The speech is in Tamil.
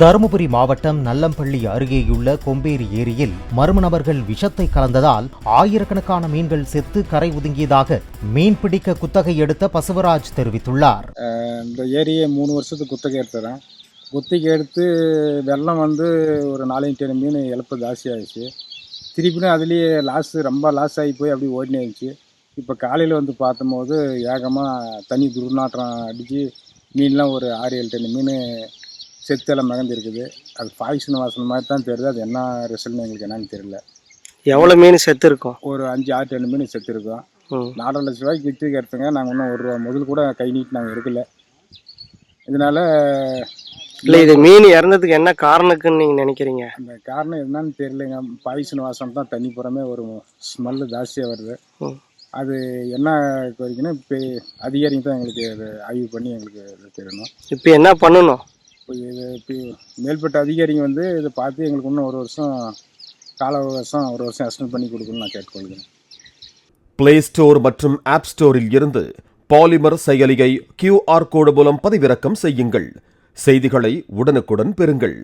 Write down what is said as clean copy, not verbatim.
தருமபுரி மாவட்டம் நல்லம்பள்ளி அருகேயுள்ள கொம்பேரி ஏரியில் மர்ம நபர்கள் விஷத்தை கலந்ததால் ஆயிரக்கணக்கான மீன்கள் செத்து கரை ஒதுங்கியதாக மீன்பிடிக்க குத்தகை எடுத்த பசுவராஜ் தெரிவித்துள்ளார். இந்த ஏரியை 3 வருஷத்துக்கு குத்தகை எடுத்துறேன். குத்தகை எடுத்து வெள்ளம் ஒரு 4-5 மீன் இழப்பு ஜாஸ்தி ஆகிடுச்சு. திருப்பியும் அதுலேயே ரொம்ப லாஸ் ஆகி போய் அப்படி ஓடினே இருந்துச்சு. இப்போ காலையில் பார்த்தபோது ஏகமாக தண்ணி துர்நாற்றம் அடித்து மீன்லாம் ஒரு 6-7 டன் மீன் செத்தெல்லாம் மிதந்துருக்குது. அது பாய்சன் வாசனை மாதிரி தான் தெரியுது. அது என்ன ரிசல்ட்னு எங்களுக்கு என்னன்னு தெரியல. எவ்வளோ மீன் செத்து இருக்கும்? ஒரு 5-6 டன் மீன் செத்து இருக்கோம். 4 லட்ச ரூபாய்க்கு விற்று எடுத்துங்க. நாங்கள் இன்னும் ₹1 முதல் கூட கை நீட்டு நாங்கள் எடுக்கல. இதனால இல்லை, இது மீன் இறந்ததுக்கு என்ன காரணக்குன்னு நீங்கள் நினைக்கிறீங்க? அந்த காரணம் என்னன்னு தெரியலைங்க. பாய்சன் வாசனை தான் தண்ணி புறமே ஒரு ஸ்மெல்லு ஜாஸ்தியாக வருது. அது என்ன வரைக்குன்னா இப்போ அதிகாரிங்க தான் எங்களுக்கு அது ஆய்வு பண்ணி எங்களுக்கு தெரியணும். இப்போ என்ன பண்ணணும்? இப்போ மேல்பட்ட அதிகாரிங்க இதை பார்த்து எங்களுக்கு இன்னும் 1 வருஷம் கால அவகாசம் 1 வருஷம் எக்ஸ்டெண்ட் பண்ணி கொடுக்கணும்னு நான் கேட்டுக்கொள்கிறேன். பிளே ஸ்டோர் மற்றும் ஆப் ஸ்டோரில் இருந்து பாலிமர் செயலியை QR கோடு மூலம் பதிவிறக்கம் செய்யுங்கள். செய்திகளை உடனுக்குடன் பெறுங்கள்.